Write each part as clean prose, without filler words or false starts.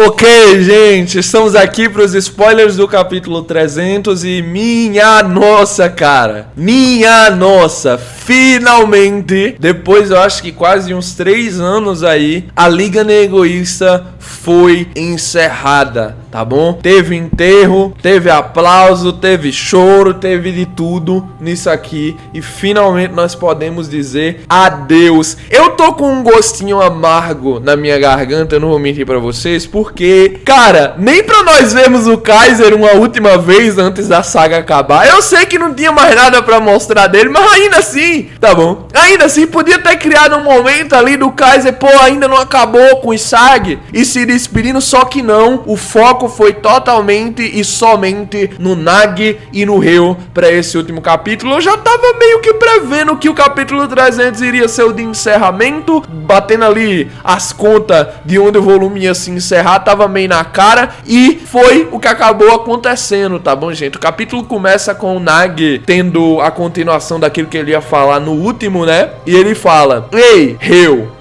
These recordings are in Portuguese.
Ok, gente, estamos aqui para os spoilers do capítulo 300 e minha nossa, cara, minha nossa, finalmente, depois eu acho que quase uns 3 anos aí, a Liga Egoísta foi encerrada, tá bom? Teve enterro, teve aplauso, teve choro, teve de tudo nisso aqui e finalmente nós podemos dizer adeus. Eu tô com um gostinho amargo na minha garganta, eu não vou mentir pra vocês, porque, cara, nem pra nós vermos o Kaiser uma última vez antes da saga acabar. Eu sei que não tinha mais nada pra mostrar dele, mas ainda assim, tá bom? Ainda assim, podia ter criado um momento ali do Kaiser, pô, ainda não acabou com o Isagi e se despedindo, só que não. O foco foi totalmente e somente no Nagi e no Ryo pra esse último capítulo. Eu já tava meio que prevendo que o capítulo 300 iria ser o de encerramento, batendo ali as contas de onde o volume ia se encerrar, tava meio na cara, e foi o que acabou acontecendo, tá bom, gente? O capítulo começa com o Nagi tendo a continuação daquilo que ele ia falar no último, né? E ele fala: ei, Ryo,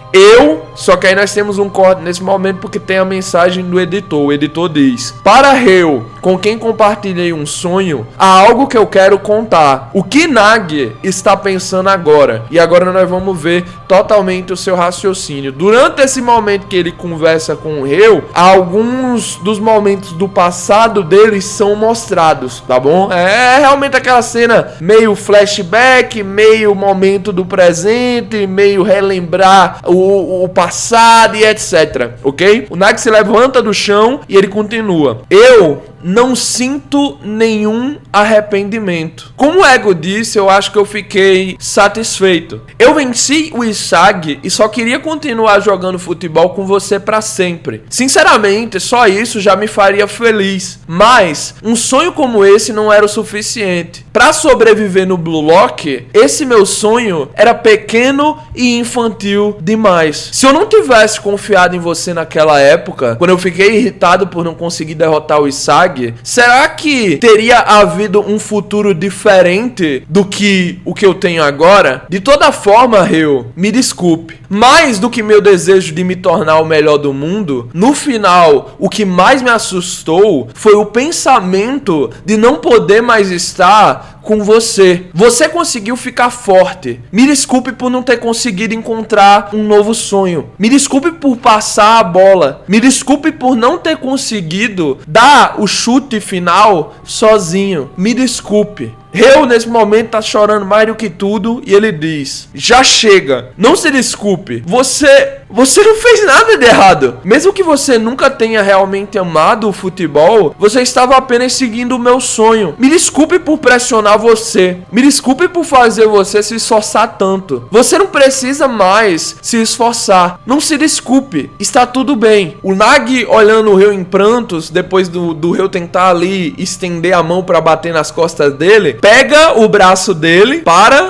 só que aí nós temos um corte nesse momento porque tem a mensagem do editor. O editor diz: para Ryo, com quem compartilhei um sonho, há algo que eu quero contar. O que Nagi está pensando agora? E agora nós vamos ver totalmente o seu raciocínio. Durante esse momento que ele conversa com o Ryo, alguns dos momentos do passado dele são mostrados, tá bom? É realmente aquela cena meio flashback, meio momento do presente, meio relembrar o passado e etc, ok? O Nagi se levanta do chão e ele continua: eu não sinto nenhum arrependimento. Como o Ego disse, eu acho que eu fiquei satisfeito. Eu venci o Isagi e só queria continuar jogando futebol com você pra sempre. Sinceramente, só isso já me faria feliz. Mas um sonho como esse não era o suficiente. Pra sobreviver no Blue Lock, esse meu sonho era pequeno e infantil demais. Se eu não tivesse confiado em você naquela época, quando eu fiquei irritado por não conseguir derrotar o Isagi, será que teria havido um futuro diferente do que o que eu tenho agora? De toda forma, Ryo, me desculpe. Mais do que meu desejo de me tornar o melhor do mundo, no final, o que mais me assustou foi o pensamento de não poder mais estar com você. Você conseguiu ficar forte. Me desculpe por não ter conseguido encontrar um novo sonho. Me desculpe por passar a bola. Me desculpe por não ter conseguido dar o chute final sozinho. Me desculpe. Ryo nesse momento tá chorando mais do que tudo e ele diz: já chega, não se desculpe, você não fez nada de errado. Mesmo que você nunca tenha realmente amado o futebol, você estava apenas seguindo o meu sonho. Me desculpe por pressionar você, me desculpe por fazer você se esforçar tanto. Você não precisa mais se esforçar, não se desculpe, está tudo bem. O Nagi olhando o Ryo em prantos, depois do Ryo tentar ali estender a mão para bater nas costas dele, pega o braço dele,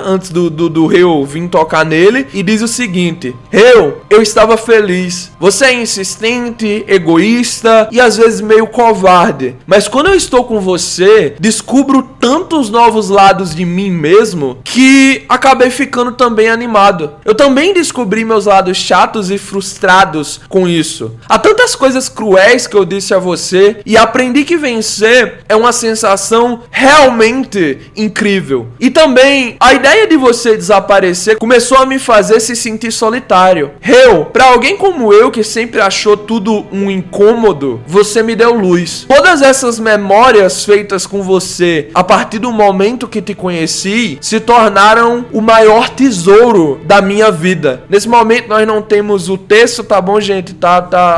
antes do Ryo vir tocar nele, e diz o seguinte: Ryo, eu estava feliz. Você é insistente, egoísta e às vezes meio covarde. Mas quando eu estou com você, descubro tantos novos lados de mim mesmo que acabei ficando também animado. Eu também descobri meus lados chatos e frustrados com isso. Há tantas coisas cruéis que eu disse a você e aprendi que vencer é uma sensação realmente incrível. E também a ideia de você desaparecer começou a me fazer se sentir solitário. Ryo, pra alguém como eu que sempre achou tudo um incômodo, você me deu luz. Todas essas memórias feitas com você a partir do momento que te conheci se tornaram o maior tesouro da minha vida. Nesse momento nós não temos o texto, tá bom, gente?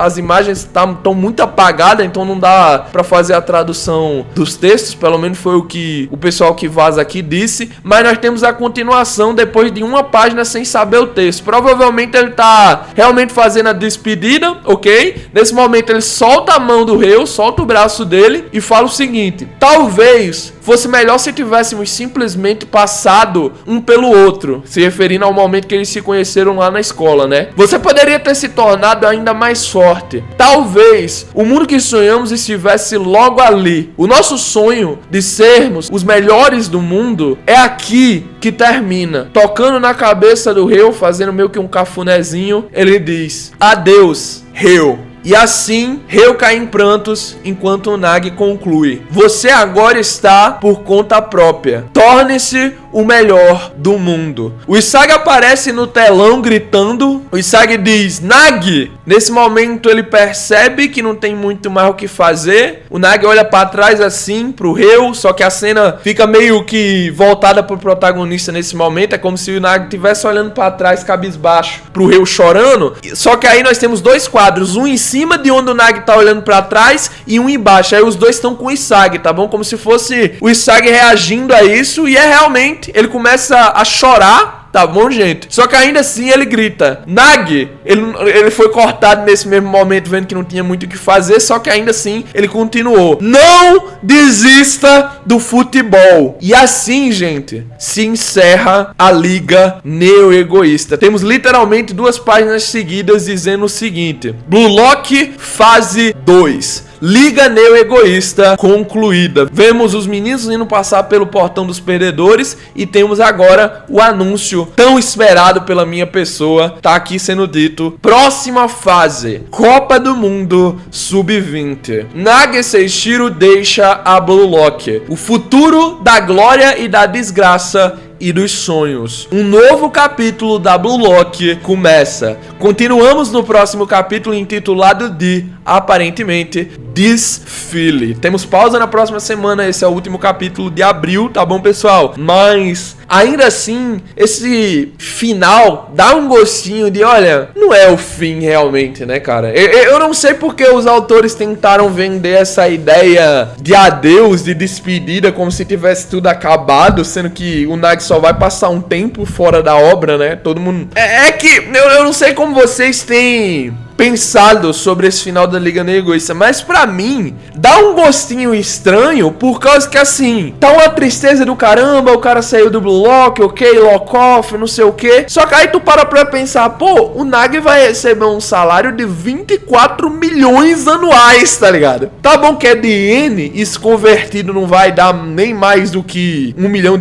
As imagens estão muito apagadas, então não dá pra fazer a tradução dos textos, pelo menos foi o que o pessoal que vaza aqui disse, mas nós temos a continuação depois de uma página sem saber o texto. Provavelmente ele tá realmente fazendo a despedida, ok? Nesse momento ele solta a mão do Ryo, solta o braço dele e fala o seguinte: talvez fosse melhor se tivéssemos simplesmente passado um pelo outro, se referindo ao momento que eles se conheceram lá na escola, né? Você poderia ter se tornado ainda mais forte. Talvez o mundo que sonhamos estivesse logo ali. O nosso sonho de sermos os melhores do mundo é aqui que termina. Tocando na cabeça do Ryo, fazendo meio que um cafunézinho, ele diz: adeus, Ryo. E assim, Ryo cai em prantos enquanto o Nagi conclui: você agora está por conta própria. Torne-se o melhor do mundo. O Usagi aparece no telão gritando. O Usagi diz: Nagi! Nesse momento ele percebe que não tem muito mais o que fazer. O Nagi olha pra trás assim pro Ryo, só que a cena fica meio que voltada pro protagonista nesse momento. É como se o Nagi estivesse olhando pra trás, cabisbaixo, pro Ryo chorando. Só que aí nós temos dois quadros, um em cima de onde o Nagi tá olhando pra trás e um embaixo. Aí os dois estão com o Usagi, tá bom? Como se fosse o Usagi reagindo a isso. E é realmente, ele começa a chorar, tá bom, gente? Só que ainda assim ele grita: Nagi! Ele foi cortado nesse mesmo momento, vendo que não tinha muito o que fazer. Só que ainda assim ele continuou: não desista do futebol. E assim, gente, se encerra a Liga Neo-Egoísta. Temos literalmente 2 páginas seguidas dizendo o seguinte: Blue Lock fase 2. Liga Neo-Egoísta concluída. Vemos os meninos indo passar pelo portão dos perdedores e temos agora o anúncio tão esperado pela minha pessoa. Tá aqui sendo dito: próxima fase, Copa do Mundo Sub-20. Nagi Seishiro deixa a Blue Lock. O futuro da glória e da desgraça e dos sonhos. Um novo capítulo da Blue Lock começa. Continuamos no próximo capítulo intitulado de, aparentemente, Desfile. Temos pausa na próxima semana, esse é o último capítulo de abril, tá bom, pessoal? Mas, ainda assim, esse final dá um gostinho de, olha, não é o fim realmente, né, cara? Eu não sei porque os autores tentaram vender essa ideia de adeus, de despedida, como se tivesse tudo acabado, sendo que o Nagi só vai passar um tempo fora da obra, né? Todo mundo... É que eu não sei como vocês têm pensado sobre esse final da Liga Neo-Egoísta, mas pra mim dá um gostinho estranho, por causa que assim, tá uma tristeza do caramba, o cara saiu do Blue Lock, ok, lock off, não sei o que, só que aí tu para pra pensar, pô, o Nagi vai receber um salário de 24 milhões anuais, tá ligado? Tá bom que é de N, isso convertido não vai dar nem mais do que R$1 milhão,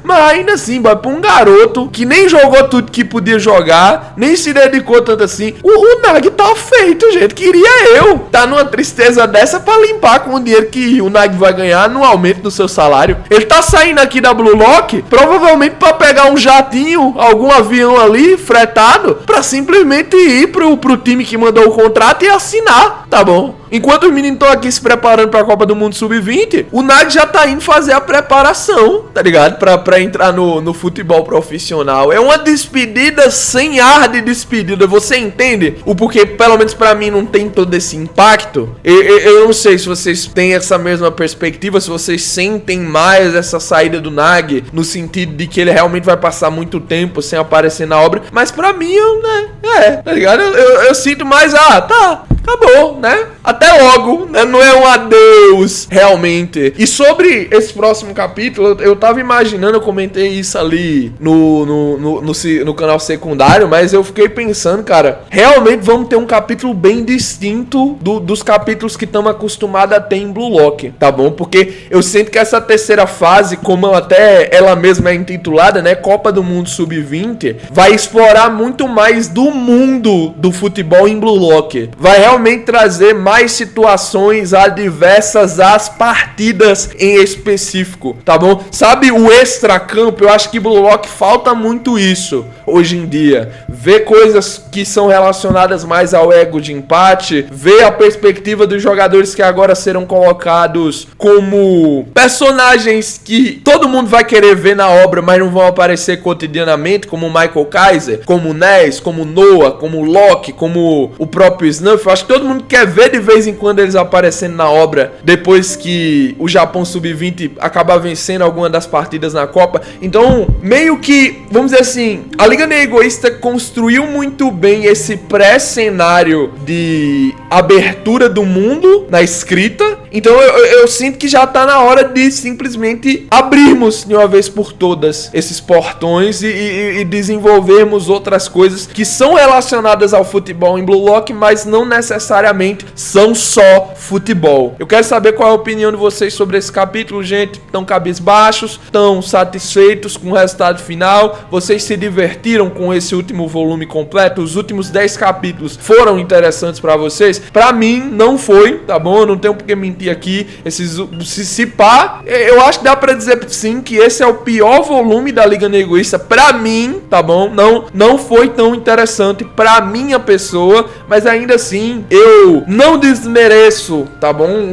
mas ainda assim, vai pra um garoto que nem jogou tudo que podia jogar, nem se dedicou tanto assim, o Nagi tá feito, gente. Queria eu tá numa tristeza dessa pra limpar com o dinheiro que o Nagi vai ganhar no aumento do seu salário. Ele tá saindo aqui da Blue Lock provavelmente pra pegar um jatinho, algum avião ali fretado, pra simplesmente ir pro time que mandou o contrato e assinar, tá bom? Enquanto os meninos estão aqui se preparando pra Copa do Mundo Sub-20, o Nagi já tá indo fazer a preparação, tá ligado? Pra entrar no futebol profissional. É uma despedida sem ar de despedida. Você entende o porquê, pelo menos pra mim, não tem todo esse impacto? Eu não sei se vocês têm essa mesma perspectiva, se vocês sentem mais essa saída do Nagi, no sentido de que ele realmente vai passar muito tempo sem aparecer na obra. Mas pra mim, tá ligado? Eu sinto mais, tá, acabou, né? Até logo, né? Não é um adeus, realmente. E sobre esse próximo capítulo, eu tava imaginando, eu comentei isso ali no canal secundário, mas eu fiquei pensando, cara, realmente vamos ter um capítulo bem distinto dos capítulos que estamos acostumados a ter em Blue Lock, tá bom? Porque eu sinto que essa terceira fase, como até ela mesma é intitulada, né, Copa do Mundo Sub-20, vai explorar muito mais do mundo do futebol em Blue Lock. Vai realmente trazer mais situações adversas às partidas em específico, tá bom? Sabe o extracampo? Eu acho que Blue Lock falta muito isso hoje em dia. Ver coisas que são relacionadas mais ao ego de empate, ver a perspectiva dos jogadores que agora serão colocados como personagens que todo mundo vai querer ver na obra, mas não vão aparecer cotidianamente, como o Michael Kaiser, como o Ness, como o Noah, como o Loki, como o próprio Snuff. Eu acho que todo mundo quer ver de vez em quando eles aparecendo na obra, depois que o Japão Sub-20 acabar vencendo alguma das partidas na Copa. Então, meio que, vamos dizer assim, a Liga Neo-Egoísta construiu muito bem esse pré-cenário de abertura do mundo na escrita. Então eu sinto que já tá na hora de simplesmente abrirmos de uma vez por todas esses portões e desenvolvermos outras coisas que são relacionadas ao futebol em Blue Lock, mas não necessariamente são só futebol. Eu quero saber qual é a opinião de vocês sobre esse capítulo, gente. Estão cabisbaixos? Estão satisfeitos com o resultado final? Vocês se divertiram com esse último volume completo? Os últimos 10 capítulos foram interessantes pra vocês? Pra mim, não foi, tá bom? Eu não tenho por que mentir aqui. Se pá, eu acho que dá pra dizer sim que esse é o pior volume da Liga Neguista pra mim, tá bom? Não foi tão interessante pra minha pessoa, mas ainda assim, eu não desmereço, tá bom?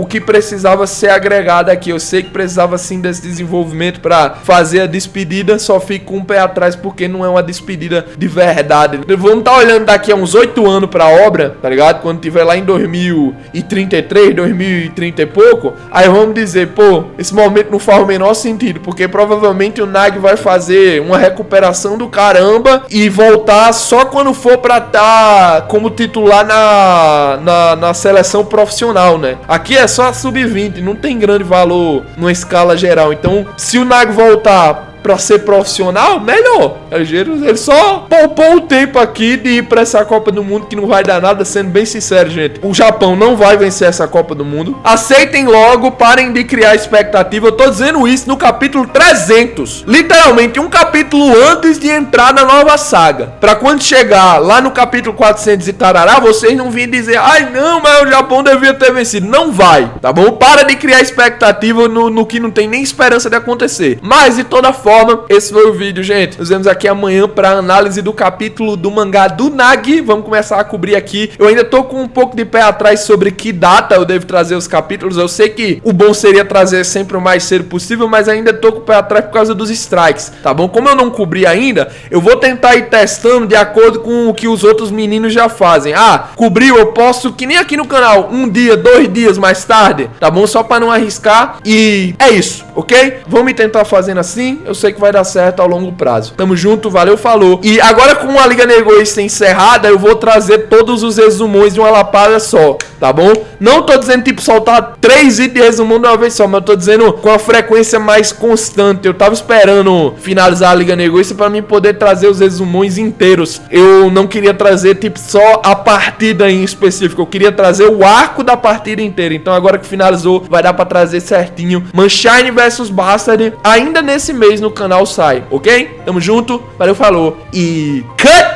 O que precisava ser agregado aqui. Eu sei que precisava sim desse desenvolvimento pra fazer a despedida, só fico com um pé atrás porque não é uma despedida de verdade. Vamos estar olhando daqui a uns 8 anos pra obra, tá ligado? Quando tiver lá em 2033, 2030 e pouco, aí vamos dizer, pô, esse momento não faz o menor sentido, porque provavelmente o Nag vai fazer uma recuperação do caramba e voltar só quando for pra estar como titular na seleção profissional, né? Aqui é só sub-20, não tem grande valor numa escala geral. Então, se o Nag voltar pra ser profissional, melhor. Ele só poupou o tempo aqui de ir pra essa Copa do Mundo, que não vai dar nada, sendo bem sincero, gente. O Japão não vai vencer essa Copa do Mundo. Aceitem logo, parem de criar expectativa. Eu tô dizendo isso no capítulo 300. Literalmente, um capítulo antes de entrar na nova saga. Pra quando chegar lá no capítulo 400 e tarará, vocês não virem dizer, ai não, mas o Japão devia ter vencido. Não vai, tá bom? Para de criar expectativa no que não tem nem esperança de acontecer. Mas, de toda forma, esse foi o vídeo, gente. Nos vemos aqui amanhã para análise do capítulo do mangá do Nag. Vamos começar a cobrir aqui. Eu ainda tô com um pouco de pé atrás sobre que data eu devo trazer os capítulos. Eu sei que o bom seria trazer sempre o mais cedo possível, mas ainda tô com o pé atrás por causa dos strikes, tá bom? Como eu não cobri ainda, eu vou tentar ir testando de acordo com o que os outros meninos já fazem. Ah, cobriu, eu posto que nem aqui no canal, 1 dia, 2 dias mais tarde, tá bom? Só para não arriscar. E é isso, ok? Vamos tentar fazendo assim. Eu sei que vai dar certo ao longo prazo. Tamo junto, valeu, falou. E agora com a Liga Neguista encerrada, eu vou trazer todos os resumões de uma lapada só, tá bom? Não tô dizendo tipo soltar 3 vídeos de resumão de uma vez só, mas eu tô dizendo com a frequência mais constante. Eu tava esperando finalizar a Liga Neguista pra mim poder trazer os resumões inteiros. Eu não queria trazer tipo só a partida em específico, eu queria trazer o arco da partida inteira. Então agora que finalizou, vai dar pra trazer certinho Sunshine vs Bastard ainda nesse mês no canal sai, ok? Tamo junto, valeu, falou e cut!